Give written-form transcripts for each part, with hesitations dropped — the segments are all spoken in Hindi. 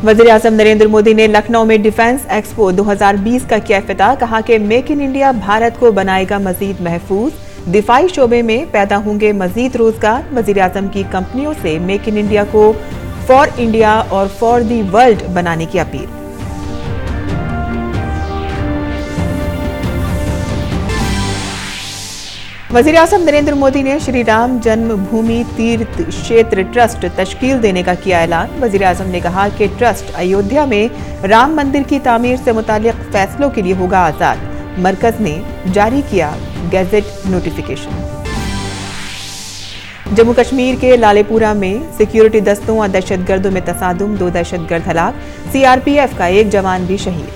वज़ीर-ए-आज़म नरेंद्र मोदी ने लखनऊ में डिफेंस एक्सपो 2020 का किया इफ्तिताह। कहा कि मेक इन इंडिया भारत को बनाएगा मजीद महफूज, दिफाई शोबे में पैदा होंगे मजीद रोजगार। वज़ीर-ए-आज़म की कंपनियों से मेक इन इंडिया को फॉर इंडिया और फॉर दी वर्ल्ड बनाने की अपील। वज़ीर-ए-आज़म नरेंद्र मोदी ने श्री राम जन्मभूमि तीर्थ क्षेत्र ट्रस्ट तश्कील देने का किया ऐलान। वज़ीर-ए-आज़म ने कहा कि ट्रस्ट अयोध्या में राम मंदिर की तामीर से मुताल्लिक फैसलों के लिए होगा आज़ाद। मरकज ने जारी किया गैजेट नोटिफिकेशन। जम्मू कश्मीर के लालेपुरा में सिक्योरिटी दस्तों और दहशतगर्दों में तसादुम, 2 दहशतगर्द हलाक। सीआरपीएफ का 1 जवान भी शहीद।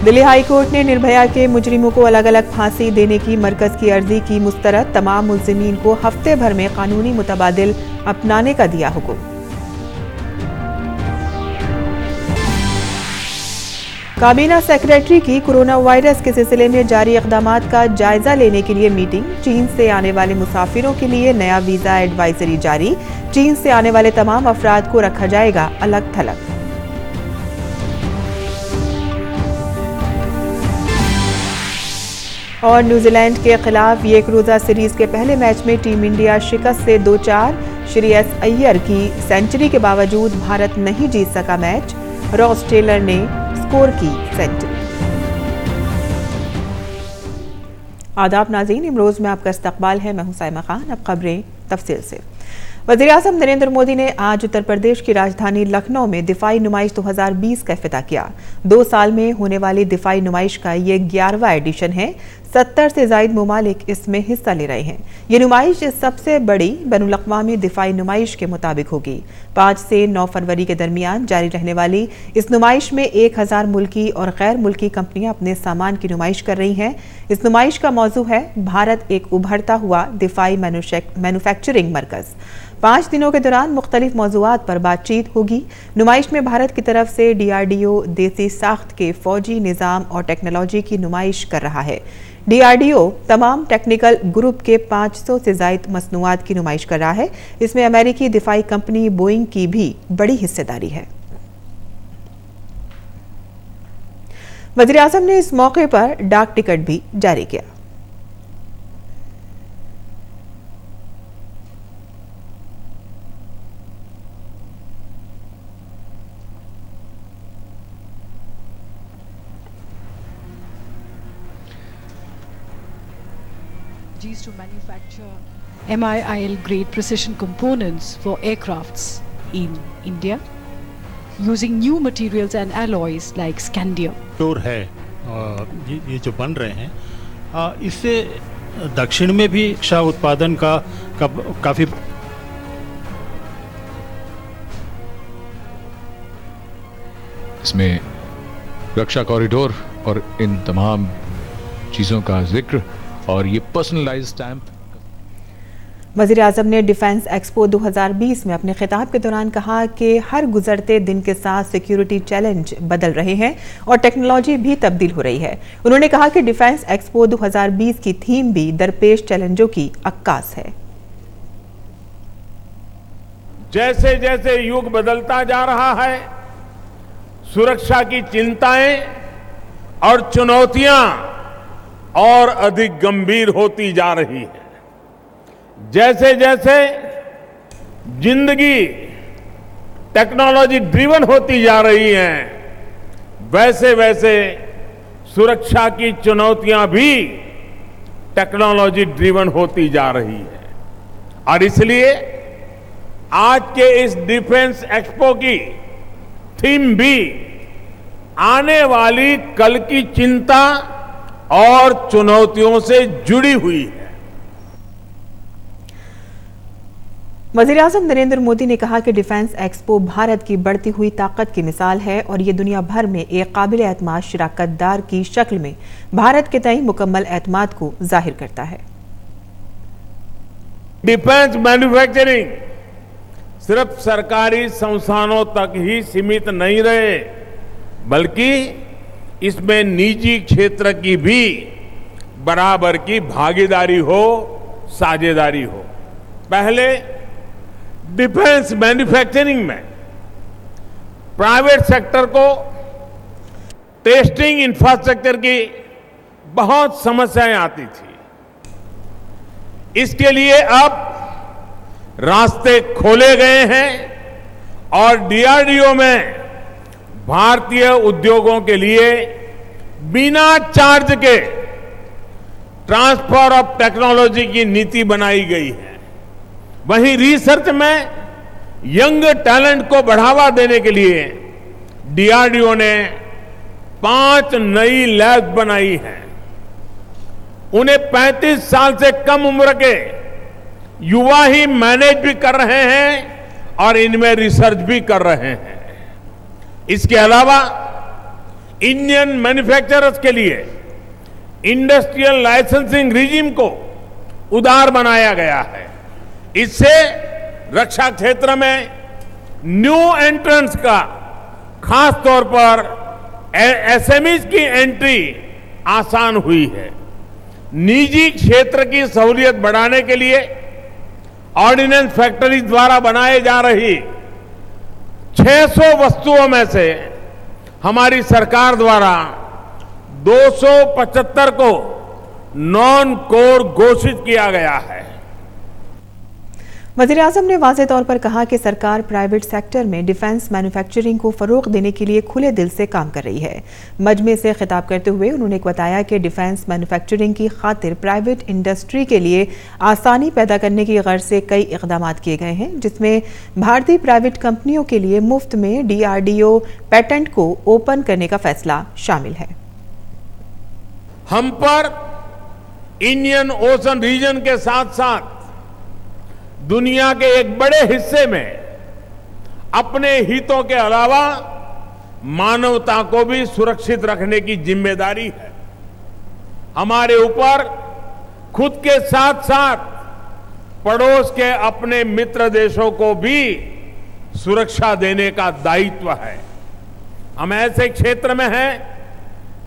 दिल्ली हाई कोर्ट ने निर्भया के मुजरिमों को अलग अलग फांसी देने की मरकज की अर्जी की मुस्तरद। तमाम मुल्जिमीन को हफ्ते भर में कानूनी मुतबादिल अपनाने का दिया हुक्म। काबीना सेक्रेटरी की कोरोना वायरस के सिलसिले में जारी इक़दामात का जायजा लेने के लिए मीटिंग। चीन से आने वाले मुसाफिरों के लिए नया वीजा एडवाइजरी जारी। चीन से आने वाले तमाम अफराद को रखा जाएगा अलग थलग। और न्यूजीलैंड के खिलाफ एक रोजा सीरीज के पहले मैच में टीम इंडिया शिकस्त से 2-4। श्रेयस अय्यर की सेंचुरी के बावजूद भारत नहीं जीत सका मैच। रॉस टेलर ने स्कोर की सेंचुरी। आदाब नाज़रीन, इमरोज़ में आपका इस्तकबाल है। मैं हूं साइमा खान। अब खबरें तफसील से। वज़ीर-ए-आज़म नरेंद्र मोदी ने आज उत्तर प्रदेश की राजधानी लखनऊ में दिफाई नुमाइश 2020 का इफ्तिताह किया। 2 साल में होने वाली दिफाई नुमाइश का ये 11वां एडिशन है। 70 से ज़ायद मुमालिक इसमें हिस्सा ले रहे हैं। ये नुमाइश सबसे बड़ी बैनुल-अक़वामी दिफाई नुमाइश के मुताबिक होगी। 5 से 9 फरवरी के दरमियान जारी रहने वाली इस नुमाइश में 1000 मुल्की और गैर मुल्की कंपनियां अपने सामान की नुमाइश कर रही हैं। इस नुमाइश का मौजू है भारत एक उभरता हुआ दिफाई मैन्युफैक्चरिंग मरकज़। 5 दिनों के दौरान मुख्तलिफ मौज़ूआत पर बातचीत होगी। नुमाइश में भारत की तरफ से DRDO देसी साख्त के फौजी निज़ाम और टेक्नोलॉजी की नुमाइश कर रहा है। DRDO तमाम टेक्निकल ग्रुप के 500 से ज़ायद मसनूआत की नुमाइश कर रहा है। इसमें अमेरिकी दिफाई कंपनी बोइंग की भी बड़ी हिस्सेदारी है। वज़ीर-ए-आज़म ने इस मौके पर डाक टिकट भी जारी किया। To manufacture MIL grade precision components for aircrafts in India using new materials and alloys like scandium. टोर है ये जो बन रहे हैं, इससे दक्षिण में भी रक्षा उत्पादन का काफी इसमें रक्षा कॉरिडोर और इन तमाम चीज़ों का जिक्र और ये पर्सनलाइज्ड स्टैंप। वज़ीर-ए-आज़म ने डिफेंस एक्सपो 2020 में अपने खिताब के दौरान कहा कि हर गुजरते दिन के साथ सिक्योरिटी चैलेंज बदल रहे हैं और टेक्नोलॉजी भी तब्दील हो रही है। उन्होंने कहा कि डिफेंस एक्सपो 2020 की थीम भी दरपेश चैलेंजों की अक्कास है। जैसे जैसे युग बदलता जा रहा है, सुरक्षा की चिंताएं और चुनौतियां और अधिक गंभीर होती जा रही है। जैसे जैसे जिंदगी टेक्नोलॉजी ड्रिवन होती जा रही है, वैसे वैसे सुरक्षा की चुनौतियां भी टेक्नोलॉजी ड्रिवन होती जा रही है। और इसलिए आज के इस डिफेंस एक्सपो की थीम भी आने वाली कल की चिंता और चुनौतियों से जुड़ी हुई है। वज़ीर-ए-आज़म नरेंद्र मोदी ने कहा कि डिफेंस एक्सपो भारत की बढ़ती हुई ताकत की मिसाल है और ये दुनिया भर में एक काबिल एतमाद शिराकतदार की शक्ल में भारत के तय मुकम्मल एतमाद को जाहिर करता है। डिफेंस मैन्युफैक्चरिंग सिर्फ सरकारी संस्थानों तक ही सीमित नहीं रहे, बल्कि इसमें निजी क्षेत्र की भी बराबर की भागीदारी हो, साझेदारी हो। पहले डिफेंस मैन्युफैक्चरिंग में प्राइवेट सेक्टर को टेस्टिंग इंफ्रास्ट्रक्चर की बहुत समस्याएं आती थी। इसके लिए अब रास्ते खोले गए हैं और डीआरडीओ में भारतीय उद्योगों के लिए बिना चार्ज के ट्रांसफर ऑफ टेक्नोलॉजी की नीति बनाई गई है। वहीं रिसर्च में यंग टैलेंट को बढ़ावा देने के लिए डीआरडीओ ने 5 नई लैब बनाई हैं। उन्हें 35 साल से कम उम्र के युवा ही मैनेज भी कर रहे हैं और इनमें रिसर्च भी कर रहे हैं। इसके अलावा इंडियन मैन्युफैक्चरर्स के लिए इंडस्ट्रियल लाइसेंसिंग रिजीम को उदार बनाया गया है। इससे रक्षा क्षेत्र में न्यू एंट्रेंस का खास तौर पर एसएमईज की एंट्री आसान हुई है। निजी क्षेत्र की सहूलियत बढ़ाने के लिए ऑर्डिनेंस फैक्ट्री द्वारा बनाए जा रही 600 वस्तुओं में से हमारी सरकार द्वारा 275 को नॉन कोर घोषित किया गया है। वज़ीर-ए-आज़म ने वाज़ेह तौर पर कहा कि सरकार प्राइवेट सेक्टर में डिफेंस मैन्युफैक्चरिंग को फरोग देने के लिए खुले दिल से काम कर रही है। मजमे से खिताब करते हुए उन्होंने बताया कि डिफेंस मैन्युफैक्चरिंग की खातिर प्राइवेट इंडस्ट्री के लिए आसानी पैदा करने की गर्ज से कई इक़दाम किए गए हैं, जिसमें भारतीय प्राइवेट कंपनियों के लिए मुफ्त में डीआरडीओ पेटेंट को ओपन करने का फैसला शामिल है। हम पर इंडियन ओशन रीजन के साथ साथ दुनिया के एक बड़े हिस्से में अपने हितों के अलावा मानवता को भी सुरक्षित रखने की जिम्मेदारी है। हमारे ऊपर खुद के साथ साथ पड़ोस के अपने मित्र देशों को भी सुरक्षा देने का दायित्व है। हम ऐसे क्षेत्र में हैं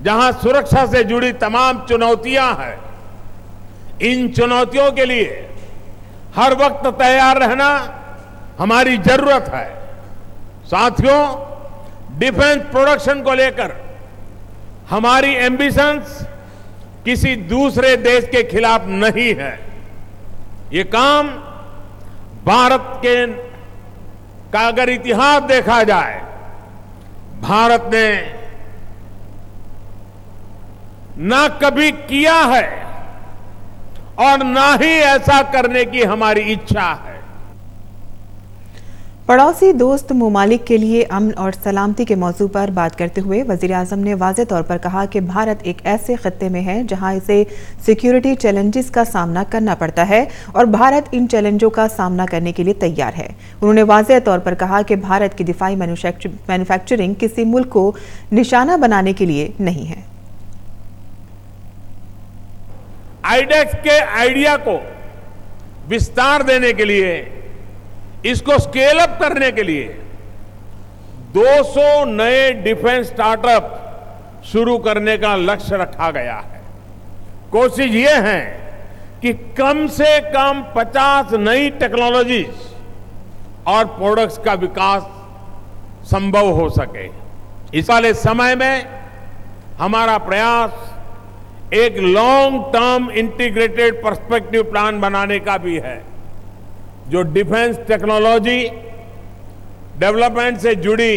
जहां सुरक्षा से जुड़ी तमाम चुनौतियां हैं। इन चुनौतियों के लिए हर वक्त तैयार रहना हमारी जरूरत है। साथियों, डिफेंस प्रोडक्शन को लेकर हमारी एम्बिशंस किसी दूसरे देश के खिलाफ नहीं है। ये काम भारत के का अगर इतिहास देखा जाए, भारत ने ना कभी किया है और ना ही ऐसा करने की हमारी इच्छा है। पड़ोसी दोस्त ममालिक के लिए अमन और सलामती के मौजू पर बात करते हुए वज़ीर-ए-आज़म ने वाज़ेह तौर पर कहा कि भारत एक ऐसे खत्ते में है जहां इसे सिक्योरिटी चैलेंजेस का सामना करना पड़ता है और भारत इन चैलेंजों का सामना करने के लिए तैयार है। उन्होंने वाज़ेह तौर पर कहा कि भारत की दिफाई मैन्युफैक्चरिंग किसी मुल्क को निशाना बनाने के लिए नहीं है। आईडेक्स के आइडिया को विस्तार देने के लिए, इसको स्केल अप करने के लिए 200 नए डिफेंस स्टार्टअप शुरू करने का लक्ष्य रखा गया है। कोशिश ये है कि कम से कम 50 नई टेक्नोलॉजीज और प्रोडक्ट्स का विकास संभव हो सके। इस वाले समय में हमारा प्रयास एक long term integrated perspective plan बनाने का भी है, जो डिफेंस टेक्नोलॉजी डेवलपमेंट से जुड़ी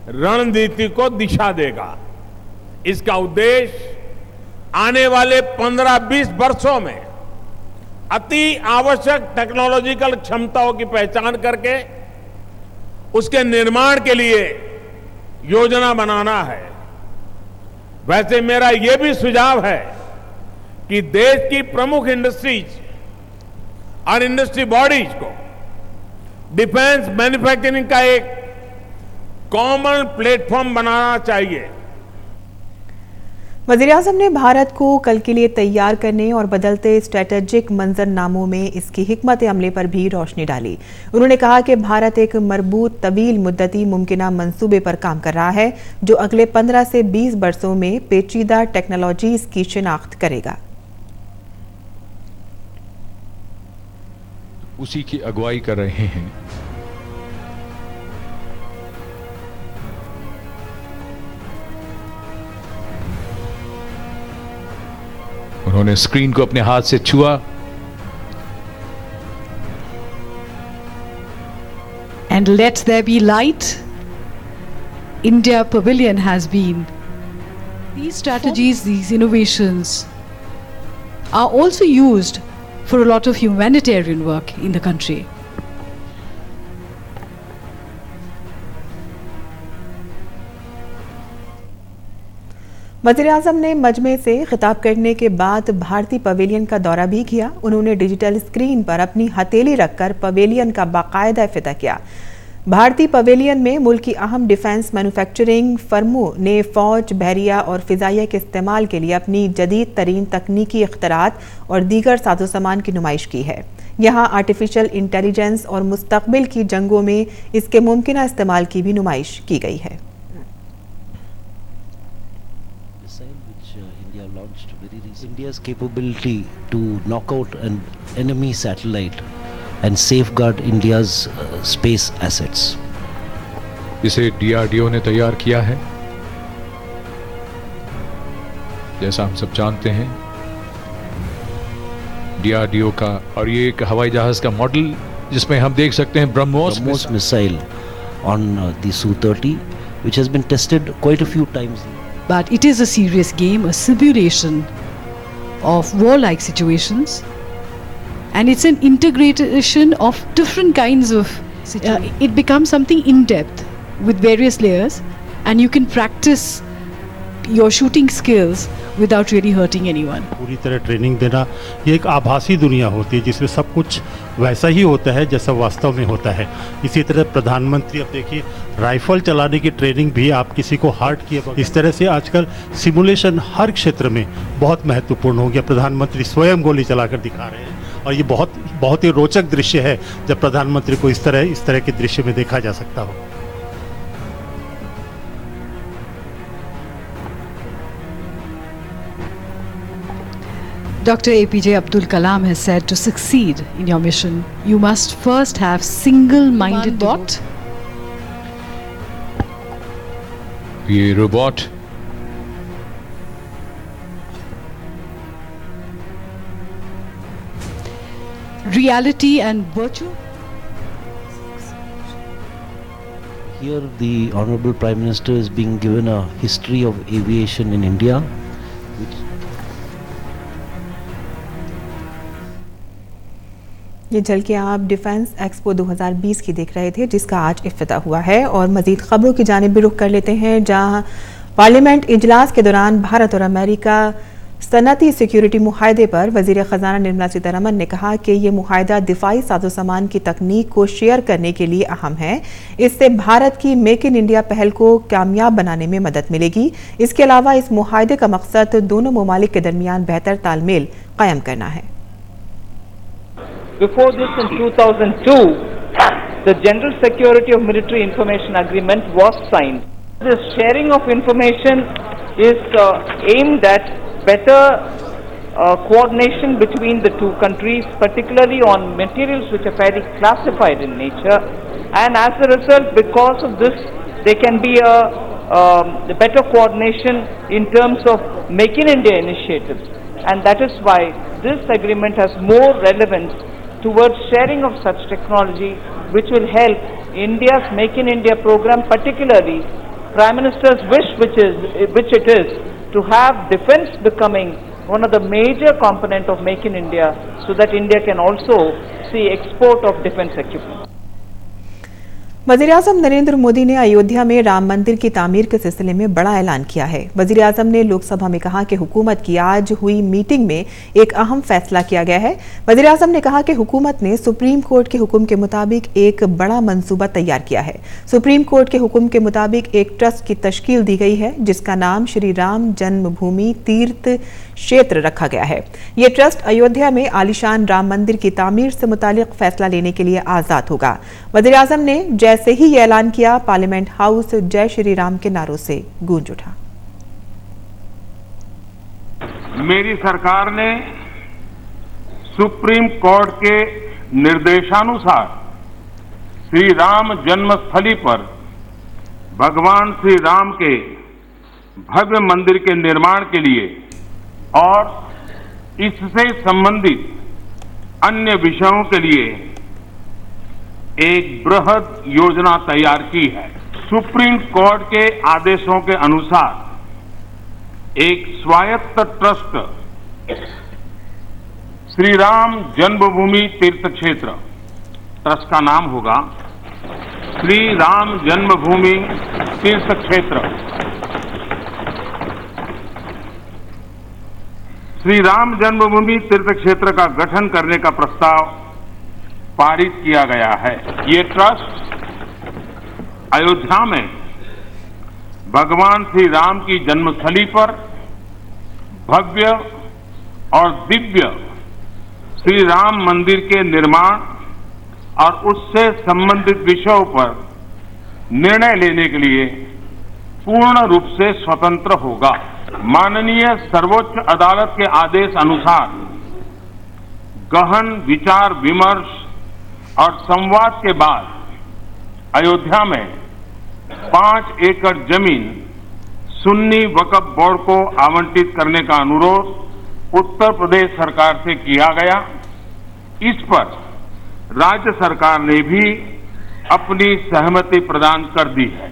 रणनीति को दिशा देगा। इसका उद्देश्य आने वाले 15-20 वर्षों में अति आवश्यक टेक्नोलॉजिकल क्षमताओं की पहचान करके उसके निर्माण के लिए योजना बनाना है। वैसे मेरा यह भी सुझाव है कि देश की प्रमुख इंडस्ट्रीज और इंडस्ट्री बॉडीज को डिफेंस मैन्युफैक्चरिंग का एक कॉमन प्लेटफॉर्म बनाना चाहिए। वज़ीर-ए-आज़म ने भारत को कल के लिए तैयार करने और बदलते स्ट्रैटेजिक मंजरनामों में इसकी हिकमत अमले पर भी रोशनी डाली। उन्होंने कहा कि भारत एक मरबूत तवील मुद्दती मुमकिना मंसूबे पर काम कर रहा है जो अगले 15 से 20 वर्षों में पेचीदा टेक्नोलॉजीज की शिनाख्त करेगा। उसी की अगुवाई कर रहे हैं। उन्होंने स्क्रीन को अपने हाथ से छुआ। And let there be light. India Pavilion has been. These strategies, these innovations are also used for a lot of humanitarian work in the country. वज़ीर-ए-आज़म ने मजमे से खिताब करने के बाद भारतीय पवेलियन का दौरा भी किया। उन्होंने डिजिटल स्क्रीन पर अपनी हथेली रखकर पवेलियन का बाकायदा इफ्तिताह किया। भारतीय पवेलियन में मुल्क की अहम डिफेंस मैन्युफैक्चरिंग फर्मों ने फौज, बहरिया और फिजाइया के इस्तेमाल के लिए अपनी जदीद तरीन तकनीकी इख्तरात और दीगर साजो-सामान की नुमाइश की है। यहाँ आर्टिफिशियल इंटेलिजेंस और मुस्तकबिल की जंगों में इसके मुमकिना इस्तेमाल की भी नुमाइश की गई है। India's capability to knock out an enemy satellite and safeguard India's space assets. इसे DRDO ने तैयार किया है। जैसा हम सब जानते हैं DRDO का, और ये एक हवाई जहाज का मॉडल जिसमें हम देख सकते हैं BrahMos missile on the Su-30, which has been tested quite a few times. But it is a serious game, a simulation of warlike situations, and it's an integration of different kinds of it becomes something in depth with various layers, and you can practice your shooting skills without really hurting anyone. पूरी तरह ट्रेनिंग देना, ये एक आभासी दुनिया होती है जिसमें सब कुछ वैसा ही होता है जैसा वास्तव में होता है। इसी तरह प्रधानमंत्री, अब देखिए राइफल चलाने की ट्रेनिंग भी आप किसी को हार्ट किए, इस तरह से आजकल सिमुलेशन हर क्षेत्र में बहुत महत्वपूर्ण हो गया। प्रधानमंत्री स्वयं गोली चलाकर दिखा रहे हैं और ये बहुत ही रोचक दृश्य है जब प्रधानमंत्री को इस तरह के दृश्य में देखा जा सकता हो। Dr. APJ Abdul Kalam has said to succeed in your mission, you must first have single-minded bot. ये robot reality and virtue. Here the Honorable Prime Minister is being given a history of aviation in India, which ये झलकियां आप डिफेंस एक्सपो 2020 की देख रहे थे जिसका आज इफ्तिताह हुआ है। और मजीद खबरों की जानिब भी रुख कर लेते हैं, जहां पार्लियामेंट इजलास के दौरान भारत और अमेरिका सनती सिक्योरिटी मुआहदे पर वजीर ख़जाना निर्मला सीतारमन ने कहा कि ये मुआहदा दिफाई साजो सामान की तकनीक को शेयर करने के लिए अहम है। इससे भारत की मेक इन इंडिया पहल को कामयाब बनाने में मदद मिलेगी। इसके अलावा इस मुआहदे का मकसद दोनों ममालिक के दरमियान बेहतर तालमेल कायम करना है। Before this, in 2002, the General Security of Military Information Agreement was signed. This sharing of information is aimed at better coordination between the two countries, particularly on materials which are fairly classified in nature. And as a result, because of this, there can be a better coordination in terms of Make in India initiatives. And that is why this agreement has more relevance towards sharing of such technology, which will help India's Make in India program, particularly Prime Minister's wish, which it is to have defence becoming one of the major component of Make in India, so that India can also see export of defence equipment. वज़ीर-ए-आज़म नरेंद्र मोदी ने अयोध्या में राम मंदिर की तामीर के सिलसिले में बड़ा ऐलान किया है। वज़ीर-ए-आज़म ने लोकसभा में कहा कि हुकूमत की आज हुई मीटिंग में एक अहम फैसला किया गया है। वज़ीर-ए-आज़म ने कहा कि हुकूमत ने सुप्रीम कोर्ट के हुक्म के मुताबिक एक बड़ा मंसूबा तैयार किया है। सुप्रीम कोर्ट के हुक्म के मुताबिक एक ट्रस्ट की तश्कील दी गई है जिसका नाम श्री राम जन्मभूमि तीर्थ क्षेत्र रखा गया है। ये ट्रस्ट अयोध्या में आलीशान राम मंदिर की तामीर से मुतालिक फैसला लेने के लिए आजाद होगा। वज़ीर-ए-आज़म ने जैसे ही ये ऐलान किया, पार्लियामेंट हाउस जय श्री राम के नारों से गूंज उठा। मेरी सरकार ने सुप्रीम कोर्ट के निर्देशानुसार श्री राम जन्मस्थली पर भगवान श्री राम के भव्य मंदिर के निर्माण के लिए और इससे संबंधित अन्य विषयों के लिए एक बृहद योजना तैयार की है। सुप्रीम कोर्ट के आदेशों के अनुसार एक स्वायत्त ट्रस्ट श्री राम जन्मभूमि तीर्थ क्षेत्र, ट्रस्ट का नाम होगा श्री राम जन्मभूमि तीर्थ क्षेत्र, श्री राम जन्मभूमि तीर्थ क्षेत्र का गठन करने का प्रस्ताव पारित किया गया है। ये ट्रस्ट अयोध्या में भगवान श्री राम की जन्मस्थली पर भव्य और दिव्य श्री राम मंदिर के निर्माण और उससे संबंधित विषयों पर निर्णय लेने के लिए पूर्ण रूप से स्वतंत्र होगा। माननीय सर्वोच्च अदालत के आदेश अनुसार गहन विचार विमर्श और संवाद के बाद अयोध्या में 5 एकड़ जमीन सुन्नी वक्फ बोर्ड को आवंटित करने का अनुरोध उत्तर प्रदेश सरकार से किया गया। इस पर राज्य सरकार ने भी अपनी सहमति प्रदान कर दी है।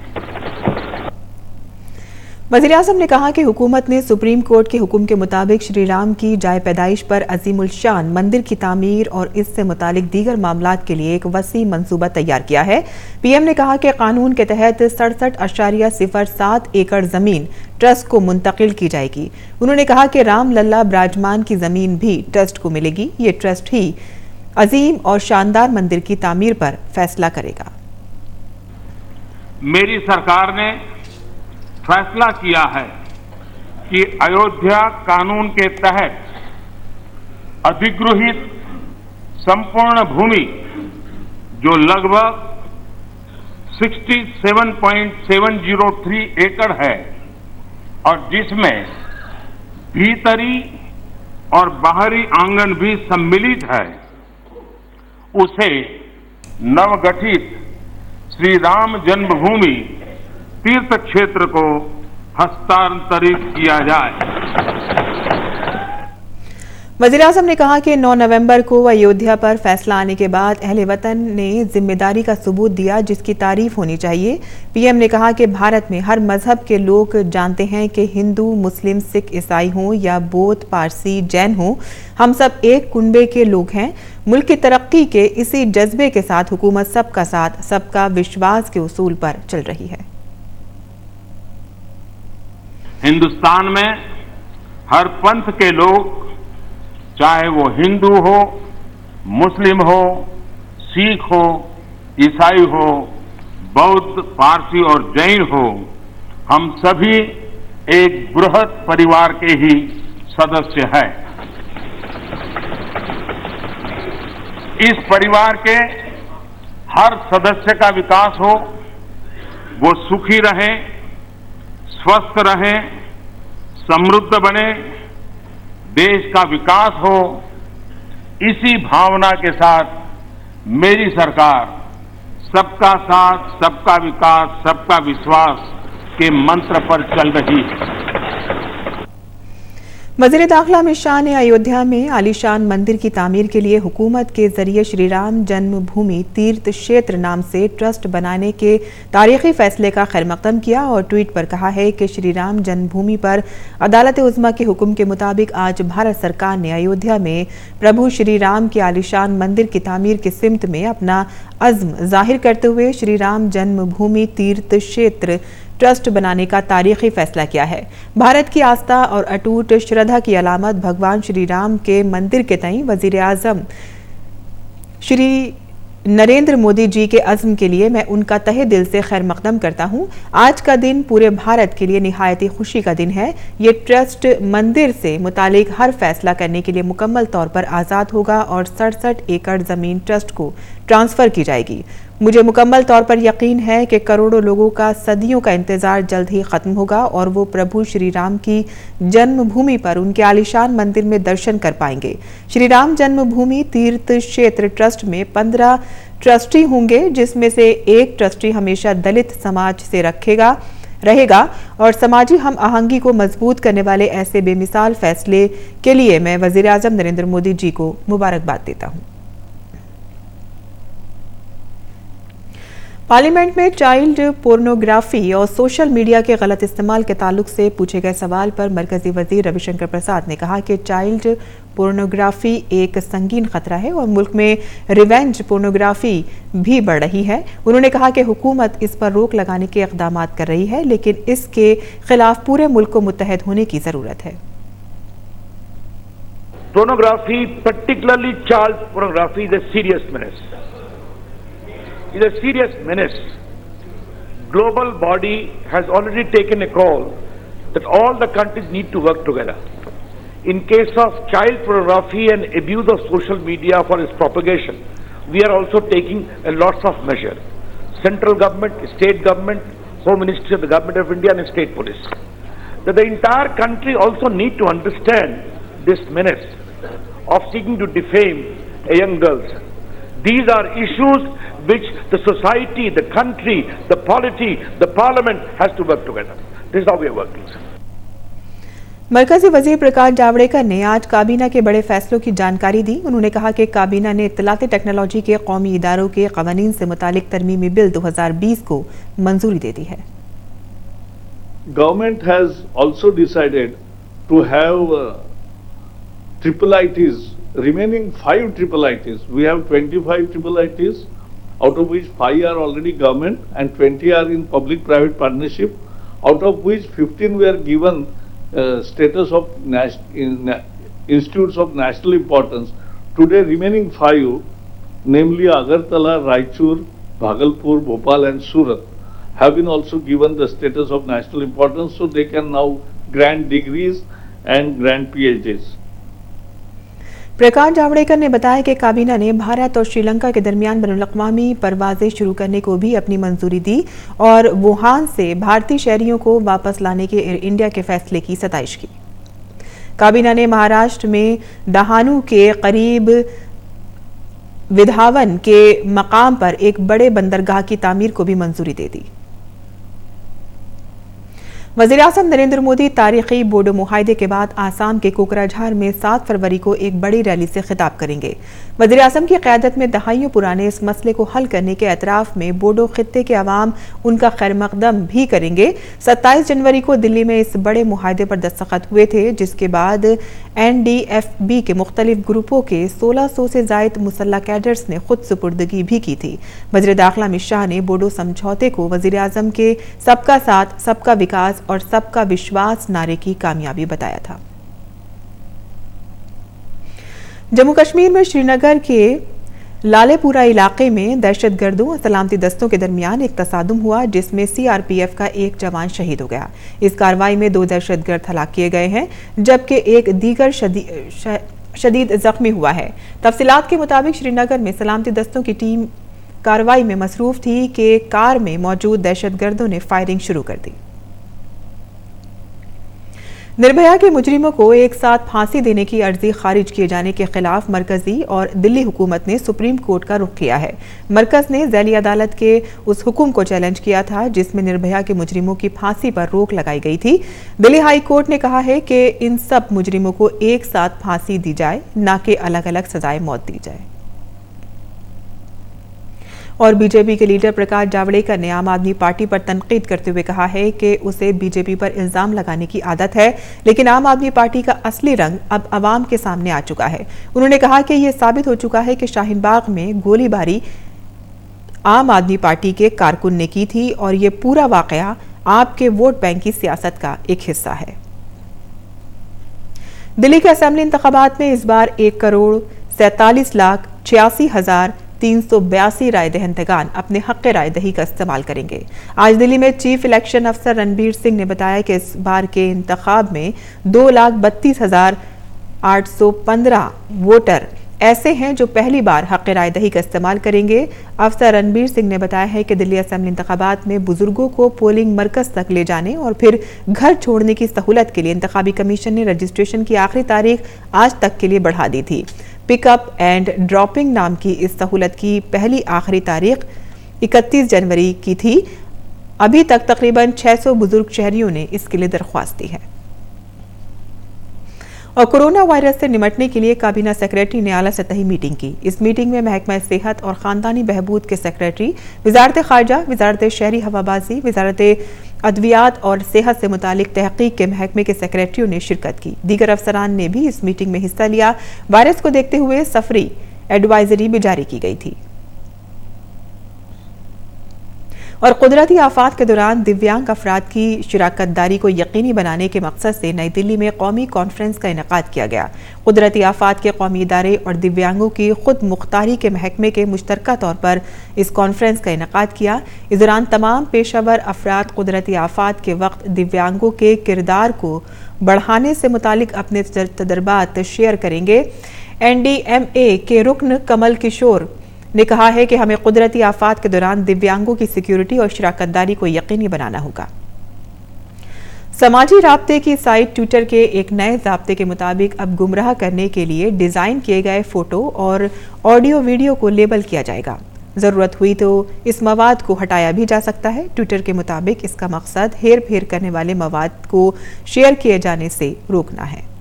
वज़ीर-ए-आज़म ने कहा कि हुकूमत ने सुप्रीम कोर्ट के हुक्म के मुताबिक श्री राम की जाए पैदाइश पर अजीमुल शान मंदिर की तामीर और इससे मुतालिक दीगर मामलात के लिए एक वसी मंसूबा तैयार किया है। पीएम ने कहा कि कानून के तहत 67.07 एकड़ जमीन ट्रस्ट को मुंतकिल की जाएगी। उन्होंने कहा कि राम लल्ला विराजमान की जमीन भी ट्रस्ट को मिलेगी। ये ट्रस्ट ही अजीम और शानदार मंदिर की तामीर पर फैसला करेगा। मेरी सरकार ने फैसला किया है कि अयोध्या कानून के तहत अधिगृहित संपूर्ण भूमि जो लगभग 67.703 एकड़ है और जिसमें भीतरी और बाहरी आंगन भी सम्मिलित है, उसे नवगठित श्री राम जन्मभूमि तीर्थ क्षेत्र को हस्तांतरित किया जाए। वज़ीर-ए-आज़म ने कहा कि 9 नवंबर को अयोध्या पर फैसला आने के बाद अहले वतन ने जिम्मेदारी का सबूत दिया जिसकी तारीफ होनी चाहिए। पीएम ने कहा कि भारत में हर मजहब के लोग जानते हैं कि हिंदू, मुस्लिम, सिख, ईसाई हों या बौद्ध, पारसी, जैन हों, हम सब एक कुनबे के लोग हैं। मुल्क की तरक्की के इसी जज्बे के साथ हुकूमत सबका साथ, सबका विश्वास के उसूल पर चल रही है। हिंदुस्तान में हर पंथ के लोग, चाहे वो हिंदू हो, मुस्लिम हो, सिख हो, ईसाई हो, बौद्ध, पारसी और जैन हो, हम सभी एक बृहद परिवार के ही सदस्य हैं। इस परिवार के हर सदस्य का विकास हो, वो सुखी रहे, स्वस्थ रहे, समृद्ध बने, देश का विकास हो, इसी भावना के साथ मेरी सरकार सबका साथ, सबका विकास, सबका विश्वास के मंत्र पर चल रही है। वज़ीर दाखिला अमित शाह ने अयोध्या में आलीशान मंदिर की तामीर के लिए हुकूमत के जरिए श्री राम जन्मभूमि तीर्थ क्षेत्र नाम से ट्रस्ट बनाने के तारीखी फैसले का खैरमकदम किया और ट्वीट पर कहा है कि श्री राम जन्मभूमि पर अदालत उज़्मा के हुक्म के मुताबिक आज भारत सरकार ने अयोध्या में प्रभु श्री राम के आलीशान मंदिर की तामीर की सिमत में अपना अज़्म जाहिर करते हुए श्री राम जन्मभूमि तीर्थ क्षेत्र ट्रस्ट बनाने का तारीखी फैसला किया है। भारत की आस्था और अटूट श्रद्धा की अलामत भगवान श्री राम के मंदिर के तई वजीर आजम श्री नरेंद्र मोदी जी के अज़्म के लिए मैं उनका तहे दिल से खैर मकदम करता हूं। आज का दिन पूरे भारत के लिए निहायती खुशी का दिन है। ये ट्रस्ट मंदिर से मुतालिक हर फैसला करने के लिए मुकम्मल तौर पर आज़ाद होगा और 67 एकड़ ज़मीन ट्रस्ट को ट्रांसफ़र की जाएगी। मुझे मुकम्मल तौर पर यकीन है कि करोड़ों लोगों का सदियों का इंतजार जल्द ही खत्म होगा और वो प्रभु श्री राम की जन्मभूमि पर उनके आलीशान मंदिर में दर्शन कर पाएंगे। श्री राम जन्मभूमि तीर्थ क्षेत्र ट्रस्ट में 15 ट्रस्टी होंगे, जिसमें से एक ट्रस्टी हमेशा दलित समाज से रहेगा और समाजी हम आहंगी को मजबूत करने वाले ऐसे बेमिसाल फैसले के लिए मैं वजीर आजम नरेंद्र मोदी जी को मुबारकबाद देता हूँ। पार्लियामेंट में चाइल्ड पोर्नोग्राफी और सोशल मीडिया के गलत इस्तेमाल के ताल्लुक से पूछे गए सवाल पर मरकजी वजीर रविशंकर प्रसाद ने कहा कि चाइल्ड पोर्नोग्राफी एक संगीन खतरा है और मुल्क में रिवेंज पोर्नोग्राफी भी बढ़ रही है। उन्होंने कहा कि हुकूमत इस पर रोक लगाने के इक़दाम कर रही है, लेकिन इसके खिलाफ पूरे मुल्क को मुत्तहद होने की जरूरत है। Pornography, particularly child pornography, is a serious menace. It is a serious menace. Global body has already taken a call that all the countries need to work together. In case of child pornography and abuse of social media for its propagation, we are also taking a lots of measures. Central government, state government, Home Ministry of the Government of India and state police. That the entire country also need to understand this menace of seeking to defame a young girls. These are issues which the society, the country, the polity, the parliament has to work together. This is how we are working. मरकजी वजीर प्रकाश जावड़ेकर ने आज काबीना के बड़े फैसलों की जानकारी दी। उन्होंने कहा कि काबीना ने इत्तलाती टेक्नोलॉजी के कौमी इदारों के कवानीन से मुतालिक तरमीमी बिल 2020 को मंजूरी दे दी है। Government has also decided to have triple ITs, remaining 5 triple ITs. We have 25 triple ITs, out of which 5 are already government and 20 are in public-private partnership, out of which 15 were given status of institutes of national importance. Today remaining 5, namely Agartala, Raichur, Bhagalpur, Bhopal and Surat, have been also given the status of national importance, so they can now grant degrees and grant PhDs. Prakash Javadekar ने बताया कि काबीना ने भारत और श्रीलंका के दरमियान बैनुल-अक़वामी परवाजें शुरू करने को भी अपनी मंजूरी दी और वुहान से भारतीय शहरियों को वापस लाने के एयर इंडिया के फैसले की सताइश की। काबीना ने महाराष्ट्र में दहानू के करीब विधावन के मकाम पर एक बड़े बंदरगाह की तामीर को भी मंजूरी दे दी। वज़ीर-ए-आज़म नरेंद्र मोदी तारीखी बोडो मुआहदे के बाद आसाम के कोकराझार में 7 फरवरी को एक बड़ी रैली से खिताब करेंगे। वज़ीर-ए-आज़म की क़यादत में दहाइयों पुराने इस मसले को हल करने के एतराफ़ में बोडो खित्ते के अवाम उनका खैर मकदम भी करेंगे। 27 जनवरी को दिल्ली में इस बड़े मुआहदे पर दस्तखत हुए थे, जिसके बाद NDFB के मुख्तलिफ ग्रुपों के 1600 से ज़ायद मुसल्लह कैडर्स ने खुद सुपुर्दगी भी की थी। वज़ीर दाखिला अमित शाह ने बोडो समझौते को वज़ीर-ए-आज़म के सबका साथ, सबका विकास और सबका विश्वास नारे की कामयाबी बताया था। जम्मू कश्मीर में श्रीनगर के लालेपुरा इलाके में दहशतगर्दों और सलामती दस्तों के दरमियान एक तसादुम हुआ, जिसमें CRPF का एक जवान शहीद हो गया। इस कार्रवाई में 2 दहशतगर्द हलाक किए गए हैं, जबकि एक दीगर शदीद जख्मी हुआ है। तफसीलात के मुताबिक श्रीनगर में सलामती दस्तों की टीम कार्रवाई में मसरूफ थी कि कार में मौजूद दहशतगर्दों ने फायरिंग शुरू कर दी। निर्भया के मुजरिमों को एक साथ फांसी देने की अर्जी खारिज किए जाने के खिलाफ मरकजी और दिल्ली हुकूमत ने सुप्रीम कोर्ट का रुख किया है। मरकज ने ज़ैली अदालत के उस हुक्म को चैलेंज किया था जिसमें निर्भया के मुजरिमों की फांसी पर रोक लगाई गई थी। दिल्ली हाई कोर्ट ने कहा है कि इन सब मुजरिमों को एक साथ फांसी दी जाए, न कि अलग अलग सजाए मौत दी जाए। और बीजेपी के लीडर प्रकाश जावड़ेकर ने आम आदमी पार्टी पर तनकीद करते हुए कहा है कि उसे बीजेपी पर इल्जाम लगाने की आदत है, लेकिन आम आदमी पार्टी का असली रंग अब अवाम के सामने आ चुका है। उन्होंने कहा कि यह साबित हो चुका है कि शाहीन बाग में गोलीबारी आम आदमी पार्टी के कारकुन ने की थी और ये पूरा वाकया आपके वोट बैंक की सियासत का एक हिस्सा है। दिल्ली के असेंबली इंतखाबात में इस बार 1,47,86,382 राय दहिंदगान अपने हक़ राय दही का इस्तेमाल करेंगे। आज दिल्ली में चीफ इलेक्शन अफसर रणबीर सिंह ने बताया कि इस बार के इंतखाब में 2,32,815 वोटर ऐसे हैं जो पहली बार हक़ राय दही का इस्तेमाल करेंगे। अफसर रणबीर सिंह ने बताया है कि दिल्ली असेंबली इंतखाबात में बुजुर्गों को पोलिंग मरकज तक ले जाने और फिर घर छोड़ने की सहूलत के लिए इंतखाबी कमीशन ने रजिस्ट्रेशन की आखिरी तारीख आज तक के लिए बढ़ा दी थी। पिकअप एंड ड्रॉपिंग नाम की इस सहूलत की पहली आखिरी तारीख 31 जनवरी की थी। अभी तक तकरीबन 600 बुजुर्ग शहरियों ने इसके लिए दरख्वास्त दी है। और कोरोना वायरस से निपटने के लिए काबीना सेक्रेटरी ने आला सतही मीटिंग की। इस मीटिंग में महकमा सेहत और खानदानी बहबूद के सेक्रेटरी, वजारत खारजा, वजारत शहरी हवाबाजी, वजारत अद्वियात और सेहत से मुतालिक तहकीक के महकमे के सेक्रेटरियों ने शिरकत की। दीगर अफसरान ने भी इस मीटिंग में हिस्सा लिया। वायरस को देखते हुए सफरी एडवाइजरी भी जारी की गई थी। और कुदरती आफात के दौरान दिव्यांग अफराद की शिराकतदारी को यकीनी बनाने के मकसद से नई दिल्ली में कौमी कॉन्फ्रेंस का इनेकाद किया गया। कुदरती आफात के कौमी इदारे और दिव्यांगों की खुद मुख्तारी के महकमे के मुश्तरका तौर पर इस कॉन्फ्रेंस का इनेकाद किया। इस दौरान तमाम पेशावर अफराद कुदरती आफात के वक्त दिव्यांगों के किरदार को बढ़ाने से मुतालिक अपने तजर्बात शेयर करेंगे। NDMA के रुकन कमल किशोर ने कहा है कि हमें कुदरती आफात के दौरान दिव्यांगों की सिक्योरिटी और शिराकतदारी को यकीनी बनाना होगा। समाजी राब्ते की साइट ट्विटर के एक नए ज़ाब्ते के मुताबिक अब गुमराह करने के लिए डिज़ाइन किए गए फ़ोटो और ऑडियो वीडियो को लेबल किया जाएगा। ज़रूरत हुई तो इस मवाद को हटाया भी जा सकता है। ट्विटर के मुताबिक इसका मकसद हेर फेर करने वाले मवाद को शेयर किए जाने से रोकना है।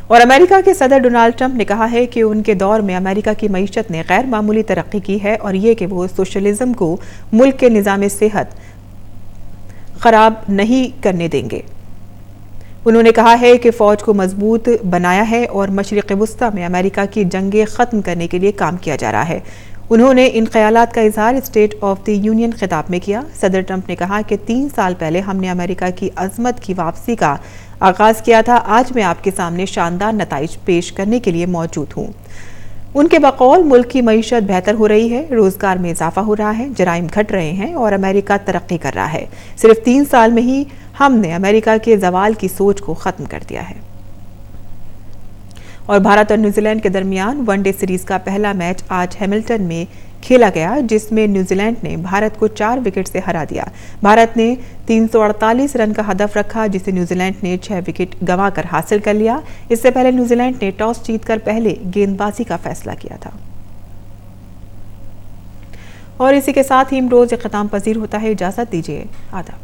और अमेरिका के सदर डोनाल्ड ट्रंप ने कहा है कि उनके दौर में अमेरिका की मईशत ने गैर मामूली तरक्की की है और ये कि वो सोशलिज्म को मुल्क के निज़ाम सेहत खराब नहीं करने देंगे। उन्होंने कहा है कि फ़ौज को मजबूत बनाया है और मशरिक़ वुस्ता में अमेरिका की जंगें ख़त्म करने के लिए काम किया जा रहा है। उन्होंने इन ख्यालात का इजहार स्टेट ऑफ द यूनियन खिताब में किया। सदर ट्रंप ने कहा कि 3 साल पहले हमने अमेरिका की अज़मत की वापसी का आगाज़ किया था। आज मैं आपके सामने शानदार नताइज पेश करने के लिए मौजूद हूँ। उनके बकौल मुल्क की मईशत बेहतर हो रही है, रोज़गार में इजाफा हो रहा है, जराइम घट रहे हैं और अमेरिका तरक्की कर रहा है। सिर्फ 3 साल में ही हमने अमेरिका के जवाल की सोच को ख़त्म कर दिया है। और भारत और न्यूजीलैंड के दरमियान वनडे सीरीज का पहला मैच आज हैमिल्टन में खेला गया, जिसमें न्यूजीलैंड ने भारत को 4 विकेट से हरा दिया। भारत ने 348 रन का हदफ रखा, जिसे न्यूजीलैंड ने 6 विकेट गंवाकर हासिल कर लिया। इससे पहले न्यूजीलैंड ने टॉस जीतकर पहले गेंदबाजी का फैसला किया था। और इसी के साथ ही रोज इख्तिताम पजीर होता है। इजाजत दीजिए, आदाब।